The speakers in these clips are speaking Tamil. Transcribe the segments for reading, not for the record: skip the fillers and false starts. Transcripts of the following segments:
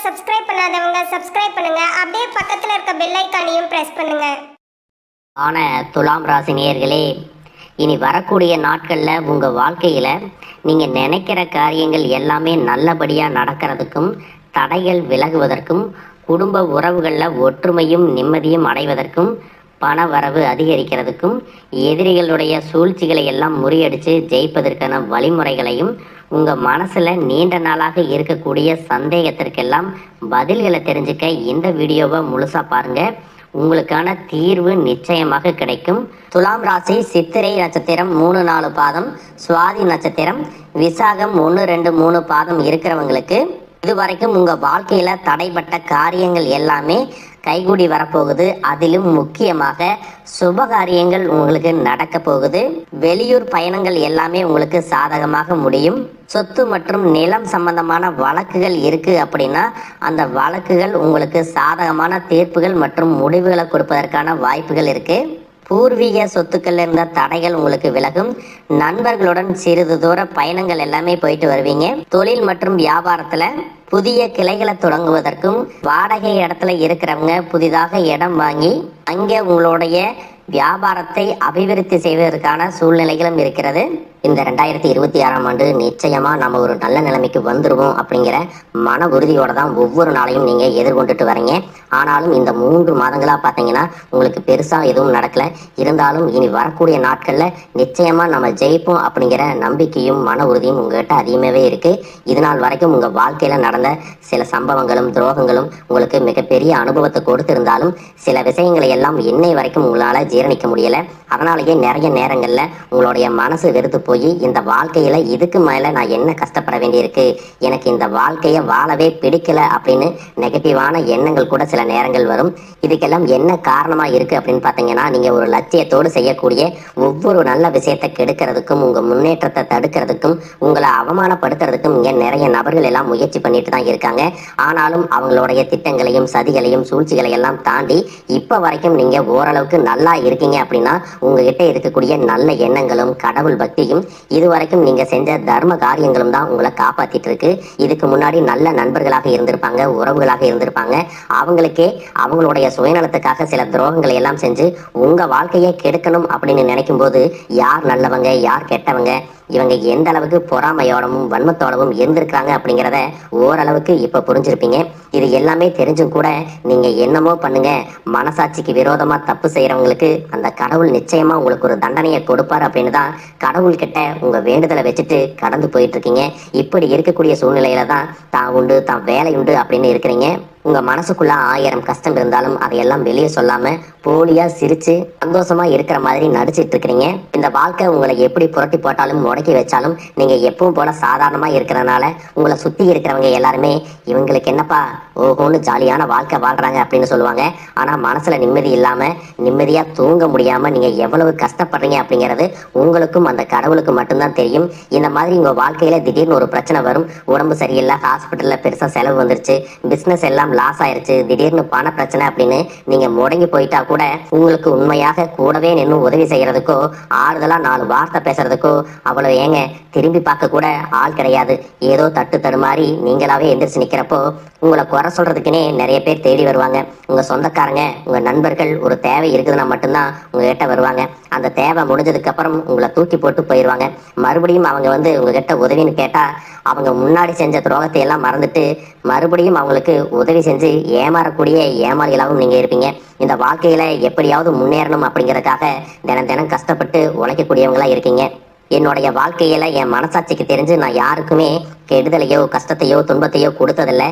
சப்ஸ்கிரைப் பண்ணாதவங்க சப்ஸ்கிரைப் பண்ணுங்க. அப்படியே பக்கத்துல இருக்க பெல் ஐகானையும் பிரஸ் பண்ணுங்க. ஆன துலாம் ராசி நேயர்களே, இனி வரக்கூடிய நாட்களில் உங்கள் வாழ்க்கையில் நீங்கள் நினைக்கிற காரியங்கள் எல்லாமே நல்லபடியாக நடக்கிறதுக்கும், தடைகள் விலகுவதற்கும், குடும்ப உறவுகளில் ஒற்றுமையும் நிம்மதியும் அடைவதற்கும், பண வரவு அதிகரிக்கிறதுக்கும், எதிரிகளுடைய சூழ்ச்சிகளை எல்லாம் முறியடித்து ஜெயிப்பதற்கான வழிமுறைகளையும், உங்கள் மனசில் நீண்ட நாளாக இருக்கக்கூடிய சந்தேகத்திற்கெல்லாம் பதில்களை தெரிஞ்சுக்க இந்த வீடியோவை முழுசாக பாருங்கள். உங்களுக்கான தீர்வு நிச்சயமாக கிடைக்கும். துலாம் ராசி சித்திரை நட்சத்திரம் 3-4 பாதம், சுவாதி நட்சத்திரம், விசாகம் 1-2-3 பாதம் இருக்கிறவங்களுக்கு இதுவரைக்கும் உங்கள் வாழ்க்கையில் தடைப்பட்ட காரியங்கள் எல்லாமே கைகூடி வரப்போகுது. அதிலும் முக்கியமாக சுப காரியங்கள் உங்களுக்கு நடக்க போகுது. வெளியூர் பயணங்கள் எல்லாமே உங்களுக்கு சாதகமாக முடியும். சொத்து மற்றும் நிலம் சம்பந்தமான வழக்குகள் இருக்கு அப்படின்னா அந்த வழக்குகள் உங்களுக்கு சாதகமான தீர்ப்புகள் மற்றும் முடிவுகளை கொடுப்பதற்கான வாய்ப்புகள் இருக்கு. பூர்வீக சொத்துக்கள் இருந்த தடைகள் உங்களுக்கு விலகும். நண்பர்களுடன் சிறிது தூர பயணங்கள் எல்லாமே போயிட்டு வருவீங்க. தொழில் மற்றும் வியாபாரத்துல புதிய கிளைகளை தொடங்குவதற்கும், வாடகை இடத்துல இருக்கிறவங்க புதிதாக இடம் வாங்கி அங்கே உங்களுடைய வியாபாரத்தை அபிவிருத்தி செய்வதற்கான சூழ்நிலைகளும் இருக்கிறது. இந்த 2026ஆம் ஆண்டு நிச்சயமா நம்ம ஒரு நல்ல நிலைமைக்கு வந்துருவோம் அப்படிங்கிற மன உறுதியோட தான் ஒவ்வொரு நாளையும் நீங்க எதிர்கொண்டுட்டு வரீங்க. ஆனாலும் இந்த 3 மாதங்களா பார்த்தீங்கன்னா உங்களுக்கு பெருசா எதுவும் நடக்கல. இருந்தாலும் இனி வரக்கூடிய நாட்கள்ல நிச்சயமா நம்ம ஜெயிப்போம் அப்படிங்கிற நம்பிக்கையும் மன உறுதியும் உங்ககிட்ட அதிகமாகவே இருக்கு. இதனால் வரைக்கும் உங்க வாழ்க்கையில நடந்த சில சம்பவங்களும் துரோகங்களும் உங்களுக்கு மிகப்பெரிய அனுபவத்தை கொடுத்திருந்தாலும் சில விஷயங்களை எல்லாம் இன்னை வரைக்கும் உங்களால ஜீரணிக்க முடியல. அதனாலேயே நிறைய நேரங்கள்ல உங்களுடைய மனசு வெறுத்து போய் இந்த வாழ்க்கையில இதுக்கு மேல நான் என்ன கஷ்டப்பட வேண்டியிருக்கு, எனக்கு இந்த வாழ்க்கையை வாழவே பிடிக்கல அப்படின்னு நெகட்டிவான எண்ணங்கள் கூட சில நேரங்கள் வரும். இதுக்கெல்லாம் என்ன காரணமா இருக்கு அப்படின்னு பாத்தீங்கன்னா, நீங்க ஒரு லட்சியத்தோடு செய்யக்கூடிய ஒவ்வொரு நல்ல விஷயத்தை கெடுக்கிறதுக்கும், உங்க முன்னேற்றத்தை தடுக்கிறதுக்கும், உங்களை அவமானப்படுத்துறதுக்கும் இங்க நிறைய நபர்கள் எல்லாம் முயற்சி பண்ணிட்டு தான் இருக்காங்க. ஆனாலும் அவங்களுடைய திட்டங்களையும் சதிகளையும் சூழ்ச்சிகளை எல்லாம் தாண்டி இப்ப வரைக்கும் நீங்க ஓரளவுக்கு நல்லா இருக்கீங்க அப்படின்னா உங்ககிட்ட இருக்கக்கூடிய நல்ல எண்ணங்களும் கடவுள் பக்தியும் இதுவரைக்கும் நீங்க செஞ்ச தர்ம காரியங்களும் தான் உங்களை காப்பாத்திட்டு இருக்கு. இதுக்கு முன்னாடி நல்ல நண்பர்களாக இருந்திருப்பாங்க, உறவுகளாக இருந்திருப்பாங்க. அவங்களுக்கே அவங்களுடைய சுயநலத்துக்காக சில துரோகங்களை எல்லாம் செஞ்சு உங்க வாழ்க்கையை கெடுக்கணும் அப்படின்னு நினைக்கும் போது யார் நல்லவங்க யார் கெட்டவங்க, இவங்க எந்த அளவுக்கு பொறாமையோடவும் வன்மத்தோடவும் இருந்திருக்காங்க அப்படிங்கிறத ஓரளவுக்கு இப்ப புரிஞ்சிருப்பீங்க. இது எல்லாமே தெரிஞ்சும் கூட நீங்க என்னமோ பண்ணுங்க, மனசாட்சிக்கு விரோதமா தப்பு செய்யறவங்களுக்கு அந்த கடவுள் நிச்சயமா உங்களுக்கு ஒரு தண்டனையை கொடுப்பார் அப்படின்னு தான் கடவுள் கிட்ட உங்க வேண்டுதலை வச்சுட்டு கடந்து போயிட்டு இருக்கீங்க. இப்படி இருக்கக்கூடிய சூழ்நிலையில தான் தான் உண்டு தான் வேலை உண்டு அப்படின்னு இருக்கிறீங்க. உங்க மனசுக்குள்ள 1000 கஷ்டம் இருந்தாலும் அதையெல்லாம் வெளியே சொல்லாம போலியா சிரிச்சு சந்தோஷமா இருக்கிற மாதிரி நடிச்சிட்டு இருக்கிறீங்க. இந்த வாழ்க்கை உங்களை எப்படி புரட்டி போட்டாலும் முடக்கி வச்சாலும் நீங்க எப்பவும் போல சாதாரணமா இருக்கிறதுனால உங்களை சுத்தி இருக்கிறவங்க எல்லாருமே இவங்களுக்கு என்னப்பா ஓஹோன்னு ஜாலியான வாழ்க்கை வாழ்றாங்க அப்படின்னு சொல்லுவாங்க. ஆனா மனசுல நிம்மதி இல்லாம நிம்மதியா தூங்க முடியாம நீங்க எவ்வளவு கஷ்டப்படுறீங்க அப்படிங்கிறது உங்களுக்கும் அந்த கடவுளுக்கு மட்டும்தான் தெரியும். இந்த மாதிரி உங்க வாழ்க்கையில திடீர்னு ஒரு பிரச்சனை வரும். உடம்பு சரியில்லை, ஹாஸ்பிட்டல்ல பெருசா செலவு வந்துருச்சு, பிசினஸ் எல்லாம் லாஸ் ஆயிருச்சு, திடீர்னு பண பிரச்சனை அப்படின்னு நீங்க முடங்கி போயிட்டா கூட உங்களுக்கு உண்மையாக கூடவே நின்று உதவி செய்யறதுக்கோ ஆறுதலா 4 வார்த்தை பேசுறதுக்கோ அவ்வளவு ஏங்க திரும்பி பார்க்க கூட ஆள் கிடையாது. ஏதோ தட்டு தடுமாறி நீங்களாவே எந்திரிச்சு நிக்கிறப்போ உங்களை குறை சொல்றதுக்குன்னே நிறைய பேர் தேடி வருவாங்க. உங்க சொந்தக்காரங்க உங்க நண்பர்கள் ஒரு தேவை இருக்குதுன்னா மட்டும்தான் உங்ககிட்ட வருவாங்க. அந்த தேவை முடிஞ்சதுக்கு அப்புறம் உங்களை தூக்கி போட்டு போயிடுவாங்க. மறுபடியும் அவங்க வந்து உங்ககிட்ட உதவின்னு கேட்டா அவங்க முன்னாடி செஞ்ச துரோகத்தை எல்லாம் மறந்துட்டு மறுபடியும் அவங்களுக்கு உதவி செஞ்சு ஏமாறக்கூடிய ஏமாளிகளாகவும் நீங்க இருப்பீங்க. இந்த வாழ்க்கையில எப்படியாவது முன்னேறணும் அப்படிங்கறதுக்காக தினம் தினம் கஷ்டப்பட்டு உழைக்கக்கூடியவங்களா இருக்கீங்க. என்னுடைய வாழ்க்கையில என் மனசாட்சிக்கு தெரிஞ்சு நான் யாருக்குமே கெடுதலையோ கஷ்டத்தையோ துன்பத்தையோ கொடுத்ததில்ல,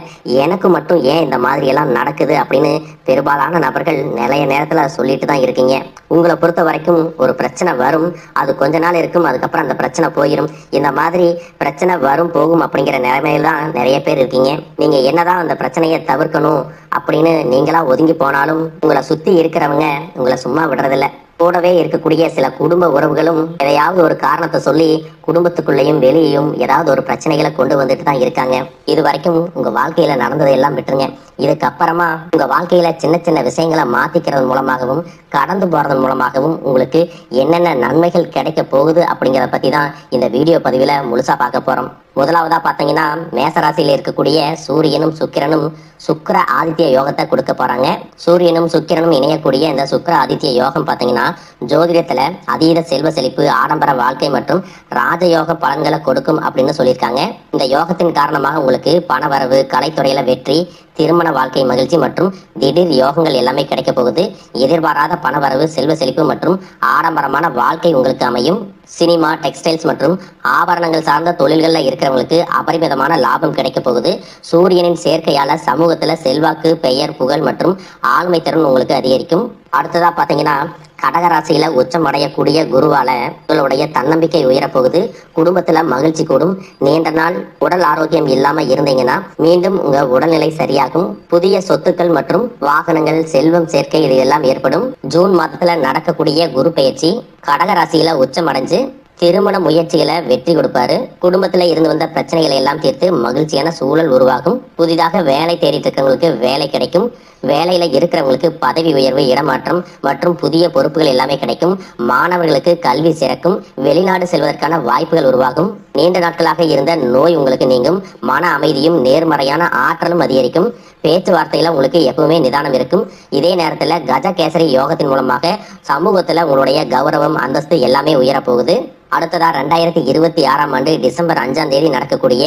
எனக்கு மட்டும் ஏன் இந்த மாதிரி எல்லாம் நடக்குது அப்படின்னு பெரும்பாலான நபர்கள் நிறைய நேரத்துல சொல்லிட்டு தான் இருக்கீங்க. உங்களை பொறுத்த வரைக்கும் ஒரு பிரச்சனை வரும், அது கொஞ்ச நாள் இருக்கும், அதுக்கப்புறம் அந்த பிரச்சனை போயிடும். இந்த மாதிரி பிரச்சனை வரும் போகும் அப்படிங்கிற நிலைமையில தான் நிறைய பேர் இருக்கீங்க. நீங்க என்னதான் அந்த பிரச்சனையை தவிர்க்கணும் அப்படின்னு நீங்களா ஒதுங்கி போனாலும் உங்களை சுத்தி இருக்கிறவங்க உங்களை சும்மா விடுறதில்ல. கூடவே இருக்கக்கூடிய சில குடும்ப உறவுகளும் எதையாவது ஒரு காரணத்தை சொல்லி குடும்பத்துக்குள்ளேயும் வெளியேயும் ஏதாவது ஒரு பிரச்சனைகளை கொண்டு வந்துட்டு தான் இருக்காங்க. இது வரைக்கும் உங்க வாழ்க்கையில நடந்ததையெல்லாம் விட்டுருங்க. இதுக்கப்புறமா உங்க வாழ்க்கையில சின்ன சின்ன விஷயங்களை மாத்திக்கிறது மூலமாகவும் கடந்து போறதன் மூலமாகவும் உங்களுக்கு என்னென்ன நன்மைகள் கிடைக்க போகுது அப்படிங்கிறத பத்தி தான் இந்த வீடியோ பதிவில் முழுசா பார்க்க போறோம். முதலாவதா பார்த்தீங்கன்னா மேசராசியில் இருக்கக்கூடிய சூரியனும் சுக்கிரனும் சுக்கிர ஆதித்ய யோகத்தை கொடுக்க போறாங்க. சூரியனும் சுக்கிரனும் இணையக்கூடிய இந்த சுக்கிர ஆதித்ய யோகம் பார்த்தீங்கன்னா ஜோதிடத்துல அதீத செல்வ செழிப்பு, ஆடம்பர வாழ்க்கை மற்றும் ராஜயோக பலன்களை கொடுக்கும் அப்படின்னு சொல்லியிருக்காங்க. இந்த யோகத்தின் காரணமாக உங்களுக்கு பணவரவு, கலைத்துறையில வெற்றி, திருமண வாழ்க்கை மகிழ்ச்சி மற்றும் திடீர் யோகங்கள் எல்லாமே கிடைக்க போகுது. எதிர்பாராத பணவரவு, செல்வ செழிப்பு மற்றும் ஆடம்பரமான வாழ்க்கை உங்களுக்கு அமையும். சினிமா, டெக்ஸ்டைல்ஸ் மற்றும் ஆபரணங்கள் சார்ந்த தொழில்களில் இருக்கிறவங்களுக்கு அபரிமிதமான லாபம் கிடைக்க போகுது. சூரியனின் சேர்க்கையால சமூகத்துல செல்வாக்கு, பெயர், புகழ் மற்றும் ஆளுமை திறன் உங்களுக்கு அதிகரிக்கும். அடுத்ததா பாத்தீங்கன்னா கடகராசியில உச்சம் அடையக்கூடிய குருவால உங்களுடைய தன்னம்பிக்கை உயரப்போகுது. குடும்பத்துல மகிழ்ச்சி கூடும். நீண்ட நாள் உடல் ஆரோக்கியம் இல்லாம இருந்தீங்கன்னா மீண்டும் உங்க உடல்நிலை சரியாகும். புதிய சொத்துக்கள் மற்றும் வாகனங்கள், செல்வம் சேர்க்கை இது எல்லாம் ஏற்படும். ஜூன் மாதத்துல நடக்கக்கூடிய குரு பெயர்ச்சி கடகராசியில உச்சம் அடைஞ்சு திருமண முயற்சிகளை வெற்றி கொடுப்பாரு. குடும்பத்துல இருந்து வந்த பிரச்சனைகளை எல்லாம் தீர்த்து மகிழ்ச்சியான சூழல் உருவாகும். புதிதாக வேலை தேடிட்டு இருக்கிறவங்களுக்கு வேலை கிடைக்கும். வேலையில இருக்கிறவங்களுக்கு பதவி உயர்வு, இடமாற்றம் மற்றும் புதிய பொறுப்புகள் எல்லாமே கிடைக்கும். மாணவர்களுக்கு கல்வி சிறக்கும். வெளிநாடு செல்வதற்கான வாய்ப்புகள் உருவாகும். நீண்ட நாட்களாக இருந்த நோய் உங்களுக்கு நீங்கும். மன அமைதியும் நேர்மறையான ஆற்றலும் அதிகரிக்கும். பேச்சுவார்த்தையில உங்களுக்கு எப்பவுமே நிதானம் இருக்கும். இதே நேரத்துல கஜ கேசரி யோகத்தின் மூலமாக சமூகத்துல உங்களுடைய கௌரவம், அந்தஸ்து எல்லாமே உயரப்போகுது. அடுத்ததா 2026ஆம் ஆண்டு டிசம்பர் 5ஆம் தேதி நடக்கக்கூடிய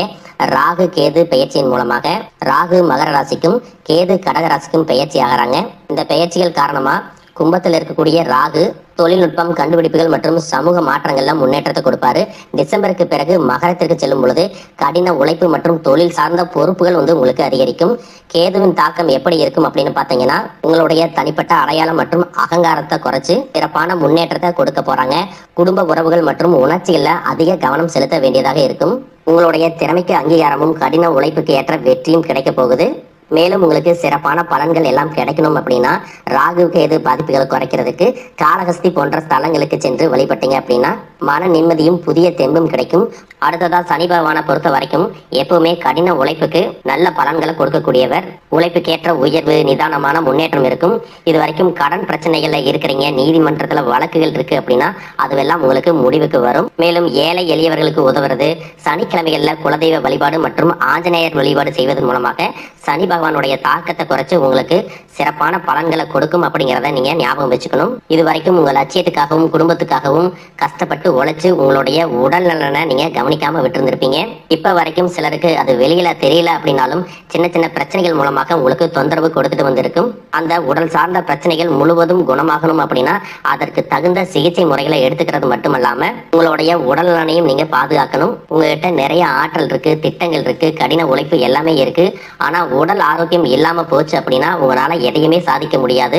ராகு கேது பெயர்ச்சியின் மூலமாக ராகு மகர ராசிக்கும் கேது கடக ராசிக்கும் பெயர்ச்சி ஆகிறாங்க. இந்த பெயர்ச்சிகள் காரணமா கும்பத்தில் இருக்கக்கூடிய ராகு தொழில்நுட்பம், கண்டுபிடிப்புகள் மற்றும் சமூக மாற்றங்கள்ல முன்னேற்றத்தை கொடுப்பாரு. டிசம்பருக்கு பிறகு மகரத்திற்கு செல்லும் பொழுது கடின உழைப்பு மற்றும் தொழில் சார்ந்த பொறுப்புகள் உங்களுக்கு அதிகரிக்கும். கேதுவின் தாக்கம் எப்படி இருக்கும் அப்படின்னு பார்த்தீங்கன்னா உங்களுடைய தனிப்பட்ட அடையாளம் மற்றும் அகங்காரத்தை குறைச்சு சிறப்பான முன்னேற்றத்தை கொடுக்க போறாங்க. குடும்ப உறவுகள் மற்றும் உணர்ச்சிகள்ல அதிக கவனம் செலுத்த வேண்டியதாக இருக்கும். உங்களுடைய திறமைக்கு அங்கீகாரமும் கடின உழைப்புக்கு ஏற்ற வெற்றியும் கிடைக்க போகுது. மேலும் உங்களுக்கு சிறப்பான பலன்கள் எல்லாம் கிடைக்கணும் அப்படின்னா ராகு கேது பாதிப்புகளை குறைக்கிறதுக்கு காளஹஸ்தி போன்ற ஸ்தலங்களுக்கு சென்று வழிபட்டீங்க அப்படின்னா மன நிம்மதியும் புதிய தெம்பும் கிடைக்கும். அடுத்ததா சனி பகவானை பொறுத்த வரைக்கும் எப்பவுமே கடின உழைப்புக்கு நல்ல பலன்களை கொடுக்கக்கூடியவர். உழைப்புக்கேற்ற உயர்வு, நிதானமான முன்னேற்றம் இருக்கும். இது வரைக்கும் கடன் பிரச்சனைகள்ல இருக்கிறீங்க, நீதிமன்றத்துல வழக்குகள் இருக்கு அப்படின்னா அதுவெல்லாம் உங்களுக்கு முடிவுக்கு வரும். மேலும் ஏழை எளியவர்களுக்கு உதவுறது, சனிக்கிழமைகள்ல குலதெய்வ வழிபாடு மற்றும் ஆஞ்சநேயர் வழிபாடு செய்வதன் மூலமாக சனி பகவானுடைய தாக்கத்தை குறைச்சு உங்களுக்கு சிறப்பான பலன்களை கொடுக்கும் அப்படிங்கிறத நீங்க ஞாபகம் வச்சுக்கணும். இது வரைக்கும் உங்க லட்சியத்துக்காகவும் குடும்பத்துக்காகவும் கஷ்டப்பட்டு உழைச்சு உங்களுடைய உடல் நலனை நீங்க கவனிக்காம விட்டுருந்திருப்பீங்க. இப்ப வரைக்கும் சிலருக்கு அது வெளியில தெரியல அப்படின்னாலும் சின்ன சின்ன பிரச்சனைகள் மூலமாக உங்களுக்கு தொந்தரவு கொடுத்துட்டு வந்திருக்கும். அந்த உடல் சார்ந்த பிரச்சனைகள் முழுவதும் குணமாகணும் அப்படின்னா அதற்கு தகுந்த சிகிச்சை முறைகளை எடுத்துக்கிறது மட்டுமல்லாம உங்களுடைய உடல் நலனையும் நீங்க பாதுகாக்கணும். உங்ககிட்ட நிறைய ஆற்றல் இருக்கு, திட்டங்கள் இருக்கு, கடின உழைப்பு எல்லாமே இருக்கு. ஆனா உடல் ஆரோக்கியம் இல்லாம போச்சு அப்படின்னா உங்களால எதையுமே சாதிக்க முடியாது.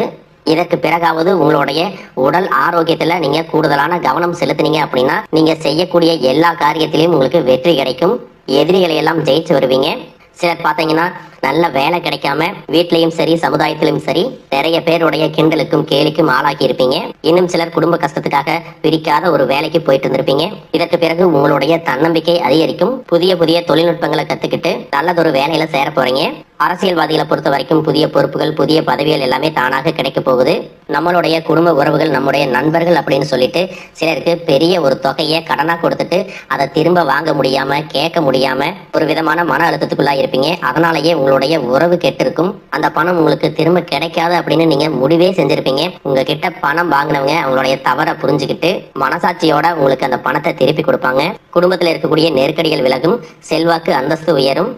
இதற்கு பிறகாவது உங்களுடைய உடல் ஆரோக்கியத்துல நீங்க கூடுதலான கவனம் செலுத்தினீங்க அப்படின்னா நீங்க செய்யக்கூடிய எல்லா காரியத்திலையும் உங்களுக்கு வெற்றி கிடைக்கும். எதிரிகளை எல்லாம் ஜெயிச்சு வருவீங்க. சிலர் பார்த்தீங்கன்னா நல்ல வேலை கிடைக்காம வீட்லயும் சரி சமுதாயத்திலும் சரி நிறைய பேருடைய கிண்டலுக்கும் கேலிக்கும் ஆளாக்கி இருப்பீங்க. இன்னும் சிலர் குடும்ப கஷ்டத்துக்காக பிரிக்காத ஒரு வேலைக்கு போயிட்டு இருந்திருப்பீங்க. இதற்கு பிறகு உங்களுடைய தன்னம்பிக்கை அதிகரிக்கும். புதிய புதிய தொழில்நுட்பங்களை கத்துக்கிட்டு நல்லதொரு வேலையில சேர போறீங்க. அரசியல்வாதிகளை பொறுத்த வரைக்கும் புதிய பொறுப்புகள், புதிய பதவிகள் எல்லாமே தானாக கிடைக்க போகுது. நம்மளுடைய குடும்ப உறவுகள், நம்முடைய நண்பர்கள் அப்படின்னு சொல்லிட்டு சிலருக்கு பெரிய ஒரு தொகையை கடனா கொடுத்துட்டு அதை திரும்ப வாங்க முடியாம, கேட்க முடியாம ஒரு விதமான மன அழுத்தத்துக்குள்ளா இருப்பீங்க. அதனாலேயே உங்களுடைய உறவு கெட்டிருக்கும். அந்த பணம் உங்களுக்கு திரும்ப கிடைக்காது அப்படின்னு நீங்க முடிவே செஞ்சிருப்பீங்க. உங்ககிட்ட பணம் வாங்கினவங்க அவங்களுடைய தவறை புரிஞ்சுக்கிட்டு மனசாட்சியோட உங்களுக்கு அந்த பணத்தை திருப்பி கொடுப்பாங்க. குடும்பத்தில் இருக்கக்கூடிய நெருக்கடிகள் விலகும். செல்வாக்கு, அந்தஸ்து உயரும்.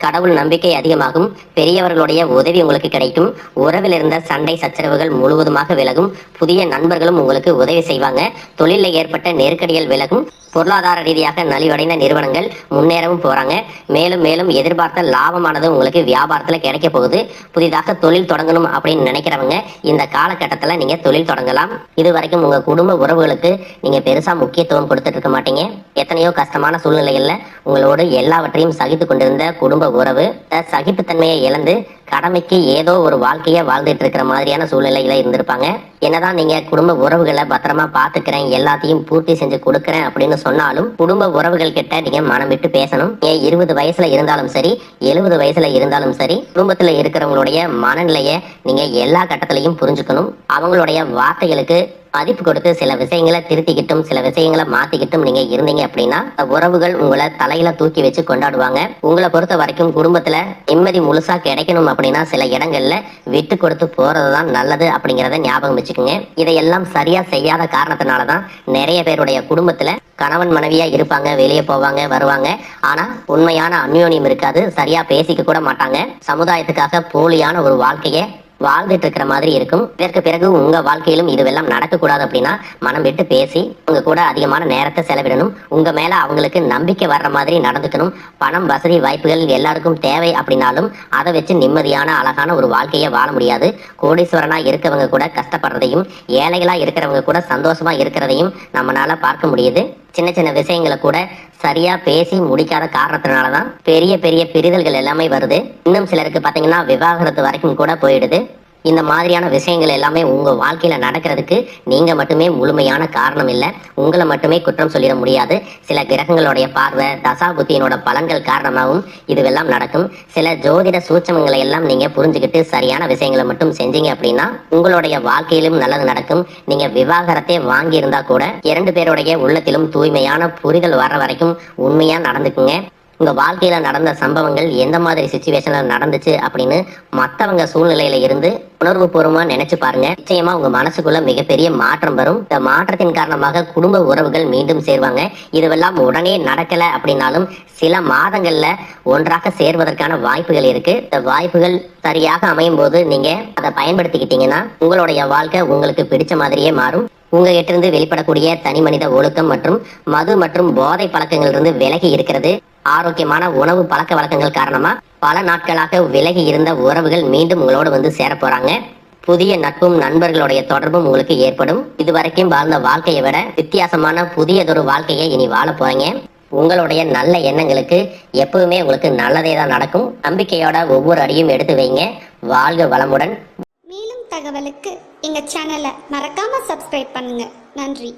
கடவுள் நம்பிக்கை அதிகமாகும். பெரியவர்களுடைய உதவி உங்களுக்கு கிடைக்கும். உறவில் இருந்த சண்டை சச்சரவுகள் முழுவதுமாக விலகும். புதிய நண்பர்களும் உங்களுக்கு உதவி செய்வாங்க. தொழிலில் ஏற்பட்ட நெருக்கடிகள் விலகும். பொருளாதார ரீதியாக நலிவடைந்த நிறுவனங்கள் முன்னேறவும் போறாங்க. மேலும் மேலும் எதிர்பார்த்த லாபமானது உங்களுக்கு வியாபாரத்துல கிடைக்க போகுது. புதிதாக தொழில் தொடங்கணும் அப்படின்னு நினைக்கிறவங்க இந்த காலகட்டத்துல நீங்க தொழில் தொடங்கலாம். இது வரைக்கும் உங்க குடும்ப உறவுகளுக்கு நீங்க பெருசா முக்கியத்துவம் கொடுத்துட்டு இருக்க மாட்டீங்க. எத்தனையோ கஷ்டமான சூழ்நிலைகள்ல உங்களோடு எல்லாவற்றையும் சகித்து கொண்டிருந்த குடும்ப உறவு சகிப்புத்தன்மையை இழந்து கடமைக்கு ஏதோ ஒரு வாழ்க்கையை வாழ்ந்துட்டு இருக்கிற மாதிரியான சூழ்நிலையில இருந்திருப்பாங்க. என்னதான் நீங்க குடும்ப உறவுகளை பத்திரமா பாத்துக்கிறேன், எல்லாத்தையும் பூர்த்தி செஞ்சு கொடுக்கறேன் அப்படின்னு சொன்னாலும் குடும்ப உறவுகள் கிட்ட நீங்க மனம் விட்டு பேசணும். 20 வயசுல இருந்தாலும் சரி, 70 வயசுல இருந்தாலும் சரி, குடும்பத்துல இருக்கிறவங்களுடைய மனநிலையை நீங்க எல்லா கட்டத்திலையும் புரிஞ்சுக்கணும். அவங்களுடைய வார்த்தைகளுக்கு மதிப்பு கொடுத்து சில விஷயங்களை திருத்திக்கிட்டும் சில விஷயங்களை மாத்திக்கிட்டும் நீங்க இருந்தீங்க அப்படின்னா உறவுகள் உங்களை தலையில தூக்கி வச்சு கொண்டாடுவாங்க. உங்களை பொறுத்த வரைக்கும் குடும்பத்துல நிம்மதி முழுசா கிடைக்கணும் அப்படின்னா சில இடங்கள்ல விட்டு கொடுத்து போறதுதான் நல்லது அப்படிங்கறத ஞாபகம் வச்சுக்கோங்க. இதையெல்லாம் சரியா செய்யாத காரணத்தினாலதான் நிறைய பேருடைய குடும்பத்துல கணவன் மனைவியா இருப்பாங்க, வெளியே போவாங்க வருவாங்க, ஆனா உண்மையான அந்யோன்யம் இருக்காது, சரியா பேசிக்க கூட மாட்டாங்க, சமுதாயத்துக்காக போலியான ஒரு வாழ்க்கைய வாழ்ந்துட்டு இருக்கிற மாதிரி இருக்கும். இதற்கு பிறகு உங்க வாழ்க்கையிலும் இதுவெல்லாம் நடக்கக்கூடாது அப்படின்னா மனம் விட்டு பேசி உங்க கூட அதிகமான நேரத்தை செலவிடணும். உங்க மேல அவங்களுக்கு நம்பிக்கை வர்ற மாதிரி நடந்துக்கணும். பணம் வசதி வாய்ப்புகள் எல்லாருக்கும் தேவை அப்படின்னாலும் அதை வச்சு நிம்மதியான அழகான ஒரு வாழ்க்கையை வாழ முடியாது. கோடீஸ்வரனா இருக்கவங்க கூட கஷ்டப்படுறதையும் ஏழைகளா இருக்கிறவங்க கூட சந்தோஷமா இருக்கிறதையும் நம்மளால பார்க்க முடியுது. சின்ன சின்ன விஷயங்களை கூட சரியா பேசி முடிக்காத காரணத்தினாலதான் பெரிய பெரிய பிரிதல்கள் எல்லாமே வருது. இன்னும் சிலருக்கு பாத்தீங்கன்னா விவாகரத்து வரைக்கும் கூட போயிடுது. இந்த மாதிரியான விஷயங்கள் எல்லாமே உங்க வாழ்க்கையில நடக்கிறதுக்கு நீங்க மட்டுமே முழுமையான காரணம் இல்லை. உங்களை மட்டுமே குற்றம் சொல்லிட முடியாது. சில கிரகங்களுடைய பார்வை தசா புத்தியினோட பலன்கள் காரணமாகவும் இதுவெல்லாம் நடக்கும். சில ஜோதிட சூட்சமங்களை எல்லாம் நீங்க புரிஞ்சுக்கிட்டு சரியான விஷயங்களை மட்டும் செஞ்சீங்க அப்படின்னா உங்களுடைய வாழ்க்கையிலும் நல்லது நடக்கும். நீங்க விவாகரத்தை வாங்கி இருந்தா கூட 2 பேருடைய உள்ளத்திலும் தூய்மையான புரிதல் வர்ற வரைக்கும் உண்மையா நடந்துக்குங்க. உங்க வாழ்க்கையில நடந்த சம்பவங்கள் எந்த மாதிரி சிச்சுவேஷன்ல நடந்துச்சு அப்படின்னு மற்றவங்க சூழ்நிலையில இருந்து உணர்வு பூர்வமா நினைச்சு பாருங்க. நிச்சயமா உங்க மனசுக்குள்ள மிகப்பெரிய மாற்றம் வரும். இந்த மாற்றத்தின் காரணமாக குடும்ப உறவுகள் மீண்டும் சேர்வாங்க. இதுவெல்லாம் உடனே நடக்கல அப்படின்னாலும் சில மாதங்கள்ல ஒன்றாக சேர்வதற்கான வாய்ப்புகள் இருக்கு. இந்த வாய்ப்புகள் சரியாக அமையும் போது நீங்க அதை பயன்படுத்திக்கிட்டீங்கன்னா உங்களுடைய வாழ்க்கை உங்களுக்கு பிடிச்ச மாதிரியே மாறும். உங்ககிட்ட இருந்து வெளிப்படக்கூடிய தனி மனித ஒழுக்கம் மற்றும் மது மற்றும் போதை பழக்கங்கள் இருந்து விலகி இருக்கிறது. ஆரோக்கியமான உணவு பழக்க வழக்கங்கள் காரணமா பல நாட்களாக விலகி இருந்த உறவுகள் மீண்டும் உங்களோட வந்து சேர போறாங்க. புதிய நட்பும் நண்பர்களுடைய தொடர்பும் உங்களுக்கு ஏற்படும். இதுவரைக்கும் வாழ்ந்த வாழ்க்கையை விட வித்தியாசமான புதியதொரு வாழ்க்கையை இனி வாழ போறீங்க. உங்களுடைய நல்ல எண்ணங்களுக்கு எப்பவுமே உங்களுக்கு நல்லதே தான் நடக்கும். நம்பிக்கையோட ஒவ்வொரு அடியும் எடுத்து வைங்க. வாழ்க வளமுடன். மேலும் தகவலுக்கு எங்க சேனலை மறக்காம சப்ஸ்கிரைப் பண்ணுங்க. நன்றி.